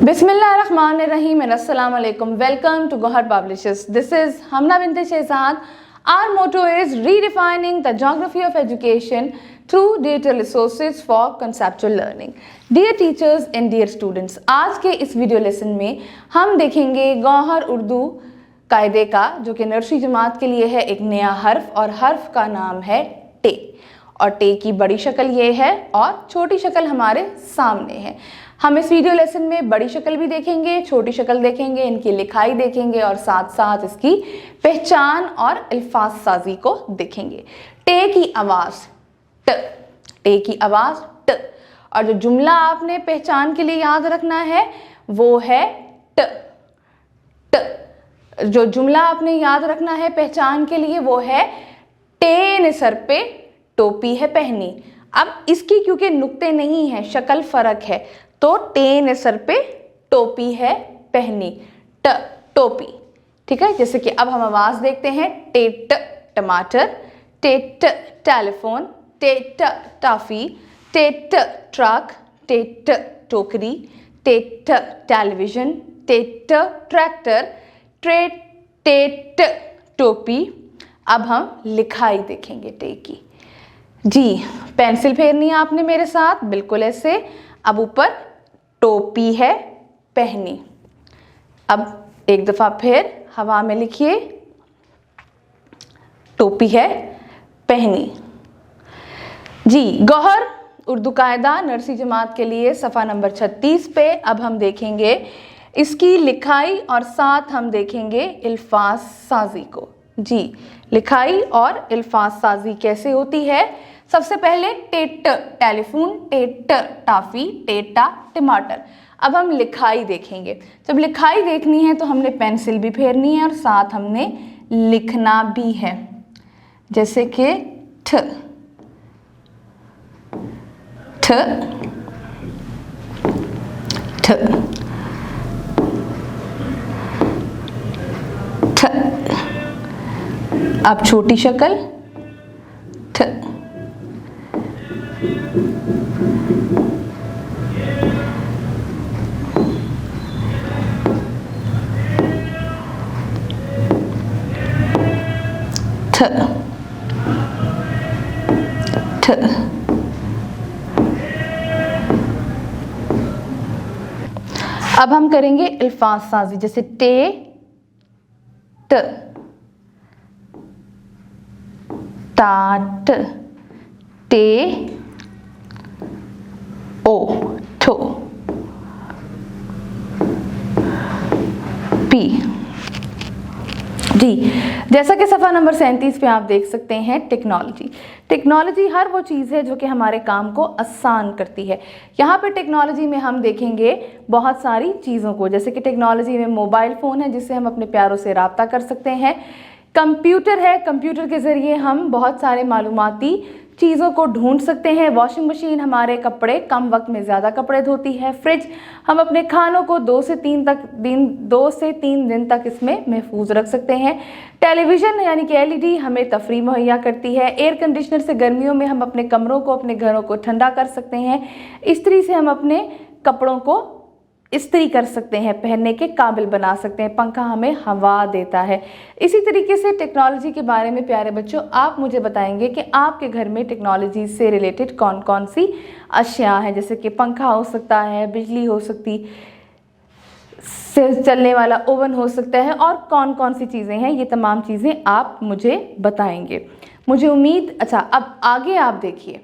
Bismillahirrahmanirrahim and Assalamu alaikum. Welcome to Gohar Publishers. This is Hamna Binte Shehzad. Our motto is redefining the geography of education through digital resources for conceptual learning. Dear teachers and dear students, आज के इस video lesson में हम देखेंगे गौहर उर्दू कायदे का, जो कि नर्सरी जमात के लिए है एक नया हर्फ, और हर्फ का नाम है टे। और टे की बड़ी शक्ल ये है और छोटी शक्ल हमारे सामने है। हम इस वीडियो लेसन में बड़ी शक्ल भी देखेंगे, छोटी शक्ल देखेंगे, इनकी लिखाई देखेंगे और साथ साथ इसकी पहचान और अल्फाज साजी को देखेंगे। टे की आवाज़ ट, टे की आवाज़ ट। और जो जुमला आपने पहचान के लिए याद रखना है वो है ट, ट। जो जुमला आपने याद रखना है पहचान के लिए वो है टे ने सर पे टोपी है पहनी। अब इसकी क्योंकि नुक्ते नहीं है, शक्ल फर्क है, तो टे ने सर पे टोपी है पहनी, ट टोपी। ठीक है, जैसे कि अब हम आवाज देखते हैं। टे ट टमाटर, टे ट टेलीफोन, टे ट टॉफी, टे ट ट्रक, टे ट टोकरी, टे ट टेलीविजन, टे ट ट्रैक्टर, टे ट टोपी। अब हम लिखाई देखेंगे टे की। जी, पेंसिल फेरनी है आपने मेरे साथ, बिल्कुल ऐसे। अब ऊपर टोपी है पहनी। अब एक दफा फिर हवा में लिखिए, टोपी है पहनी। जी, गौहर उर्दू कायदा नर्सरी जमात के लिए सफ़ा नंबर 36 पे अब हम देखेंगे इसकी लिखाई और साथ हम देखेंगे अल्फाज साजी को। जी, लिखाई और अल्फाज साजी कैसे होती है। सबसे पहले टेट टेलीफोन, टेट टाफी, टेटा टमाटर। अब हम लिखाई देखेंगे। जब लिखाई देखनी है तो हमने पेंसिल भी फेरनी है और साथ हमने लिखना भी है, जैसे कि ठ ठ ठ ठ। अब छोटी शक्ल ठ ठ ठ। अब हम करेंगे अल्फाज साजी, जैसे टे ट टाट, टे ओ ठो पी। जी, जैसा कि सफ़ा नंबर 37 पे आप देख सकते हैं टेक्नोलॉजी। टेक्नोलॉजी हर वो चीज़ है जो कि हमारे काम को आसान करती है। यहाँ पे टेक्नोलॉजी में हम देखेंगे बहुत सारी चीज़ों को, जैसे कि टेक्नोलॉजी में मोबाइल फ़ोन है जिससे हम अपने प्यारों से रब्ता कर सकते हैं। कंप्यूटर है, कंप्यूटर के ज़रिए हम बहुत सारे मालूमाती चीज़ों को ढूंढ सकते हैं। वॉशिंग मशीन हमारे कपड़े कम वक्त में ज़्यादा कपड़े धोती है। फ्रिज हम अपने खानों को 2 से 3 दिन तक इसमें महफूज रख सकते हैं। टेलीविज़न यानी कि एलईडी हमें तफरीह मुहैया करती है। एयर कंडीशनर से गर्मियों में हम अपने कमरों को, अपने घरों को ठंडा कर सकते हैं। इस्त्री से हम अपने कपड़ों को इस्त्री कर सकते हैं, पहनने के काबिल बना सकते हैं। पंखा हमें हवा देता है। इसी तरीके से टेक्नोलॉजी के बारे में प्यारे बच्चों आप मुझे बताएंगे कि आपके घर में टेक्नोलॉजी से रिलेटेड कौन कौन सी अशिया हैं, जैसे कि पंखा हो सकता है, बिजली हो सकती से चलने वाला ओवन हो सकता है, और कौन कौन सी चीज़ें हैं। ये तमाम चीज़ें आप मुझे बताएंगे, मुझे उम्मीद। अच्छा, अब आगे आप देखिए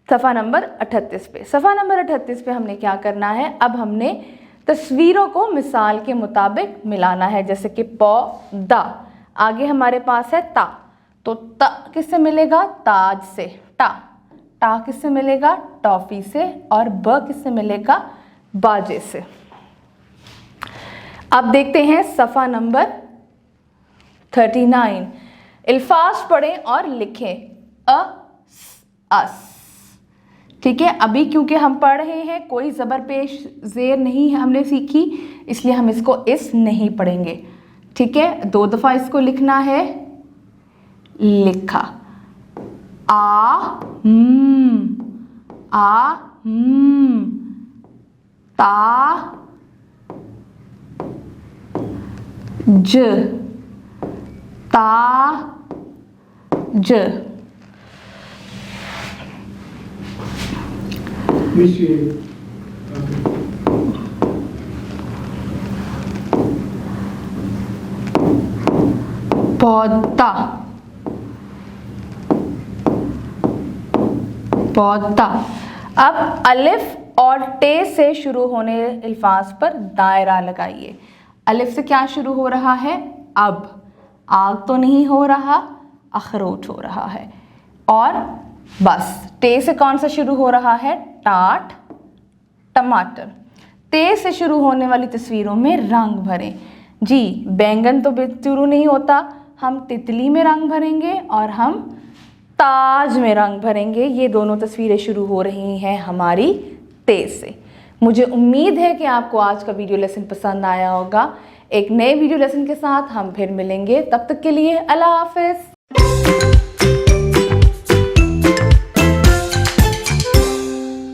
सफ़ा नंबर 38 पे। सफ़ा नंबर 38 पे हमने क्या करना है, अब हमने तस्वीरों को मिसाल के मुताबिक मिलाना है, जैसे कि पौधा, आगे हमारे पास है ता, तो ता किससे मिलेगा, ताज से। टा, टा किससे मिलेगा, टॉफी से। और ब किससे मिलेगा, बाजे से। अब देखते हैं सफ़ा नंबर 39। अल्फाज पढ़ें और लिखें। अस। ठीक है, अभी क्योंकि हम पढ़ रहे हैं, कोई ज़बर पेश ज़ेर नहीं है हमने सीखी, इसलिए हम इसको इस नहीं पढ़ेंगे। ठीक है, 2 दफ़ा इसको लिखना है। लिखा, आ ता ज, ताज, पौधा, पौधा। अब अलिफ और टे से शुरू होने अल्फाज पर दायरा लगाइए। अलिफ से क्या शुरू हो रहा है? अब, आग तो नहीं हो रहा, अखरोट हो रहा है। और बस टे से कौन सा शुरू हो रहा है? टाट, टमाटर। ते से शुरू होने वाली तस्वीरों में रंग भरें। जी, बैंगन तो शुरू नहीं होता, हम तितली में रंग भरेंगे और हम ताज में रंग भरेंगे। ये दोनों तस्वीरें शुरू हो रही हैं हमारी ते से। मुझे उम्मीद है कि आपको आज का वीडियो लेसन पसंद आया होगा। एक नए वीडियो लेसन के साथ हम फिर मिलेंगे। तब तक के लिए अल्लाह हाफिज़।